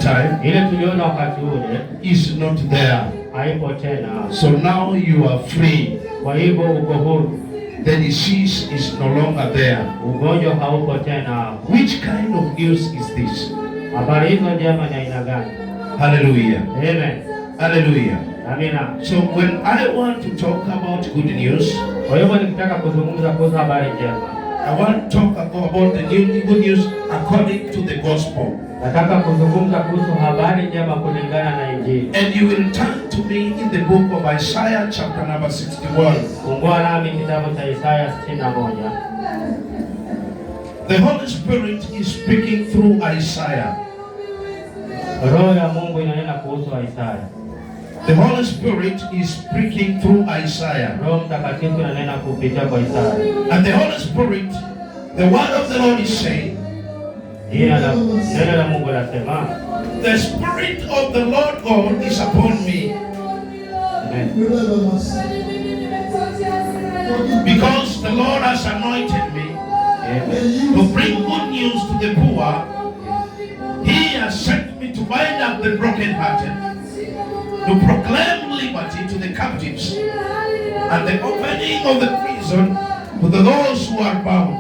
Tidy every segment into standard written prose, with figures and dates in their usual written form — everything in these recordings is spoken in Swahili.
time is not there. So now you are free. The disease is no longer there. Which kind of news is this? Hallelujah. Amen. Hallelujah. Amina. So when I want to talk about good news, I want to talk about the good news according to the gospel. And you will turn to me in the book of Isaiah chapter number 61. The Holy Spirit is speaking through Isaiah. The Holy Spirit is speaking through Isaiah. And the Holy Spirit, the word of the Lord is saying, the Spirit of the Lord God is upon me. Because the Lord has anointed me to bring good news to the poor. He has sent me to bind up the brokenhearted, to proclaim liberty to the captives, and the opening of the prison to those who are bound,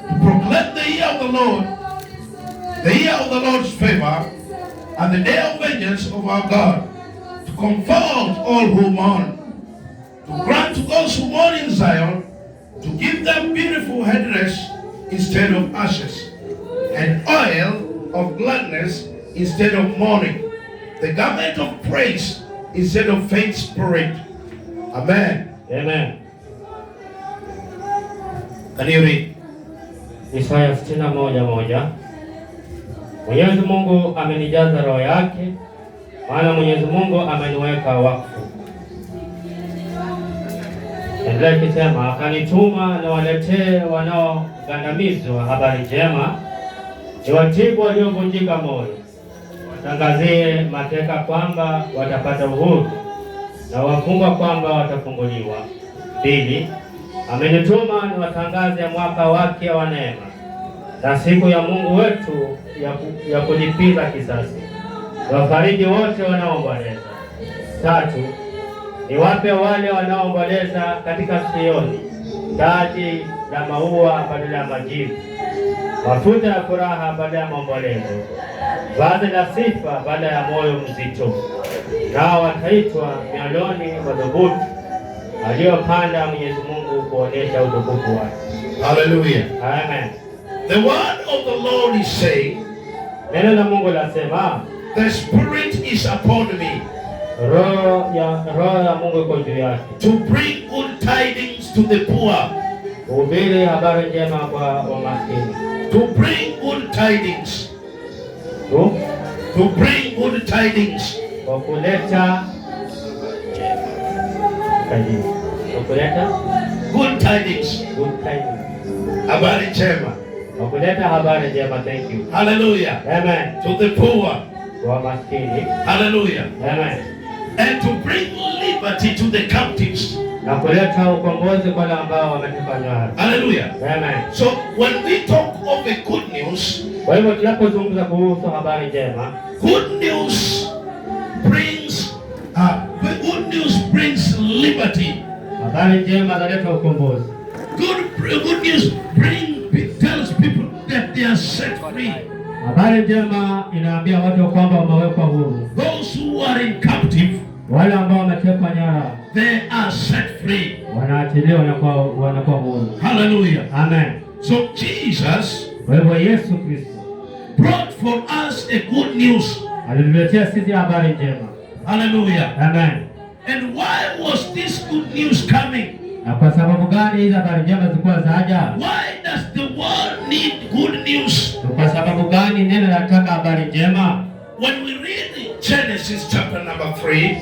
to proclaim the year of the Lord, the year of the Lord's favor, and the day of vengeance of our God, to comfort all who mourn, to grant to those who mourn in Zion, to give them beautiful headdress instead of ashes, and oil of gladness instead of mourning, the garment of praise instead of faint spirit. Amen. Amen. Can you read? Isaya 61:1. Mwenyezi Mungu amenijaza roho yake, maana Mwenyezi Mungu ameniweka wakfu. Endelea kusema, akanituma niwaletee wanaogandamizwa habari njema, niwatibu waliovunjika moyo, watangazie mateka kwamba watapata uhuru, na wafungwa kwamba watafunguliwa. 2. Amenituma niwatangaze mwaka wake wa neema na siku ya Mungu wetu ya kulipiza kisasi, wafariji wote wanaoomboleza. 3. Niwape wale wanaoomboleza katika Sioni taji la maua badala ya majivu, mafuta ya furaha badala ya maombolezo, vazi la sifa badala ya moyo mzito. Nao wataitwa mialoni madhubuti aliyopanda Mwenyezi Mungu kuonesha utukufu wake. Hallelujah. Amen. The word of the Lord is saying, neno la Mungu lasema, the Spirit is upon me. Roho ya Mungu iko juu yake. To bring good tidings to the poor. Kuhubiri habari njema kwa maskini. To bring good tidings. To bring good tidings. Kuleta good tidings. Good tidings. Habari njema. Kuleta habari njema. Thank you. Hallelujah. Amen. To the poor. Kwa maskini. Hallelujah. Amen. And to bring liberty to the captives. Na kuleta ukombozi kwa wale ambao wametekwa nyara. Hallelujah. Amen. So when we talk of the good news, kwa hivyo tunapozungumza kuhusu habari njema, good news brings liberty. Habari njema inaleta ukombozi. Good news tells people that they are set free. Habari njema inaambia watu kwamba wamewekwa huru. Those who are in captive, wale ambao wametekwa nyara, they are set free. Wanaachiliwa na wanakuwa huru. Hallelujah. Amen. So Jesus, kwa hivyo Yesu Kristo, brought for us a good news. Alituletea sisi habari njema. Hallelujah. Amen. And why was this good news coming? Na kwa sababu gani hizo habari njema zilikuwa zaja? Why does the world need good news? Kwa sababu gani neno linataka habari njema? When we read Genesis chapter number 3,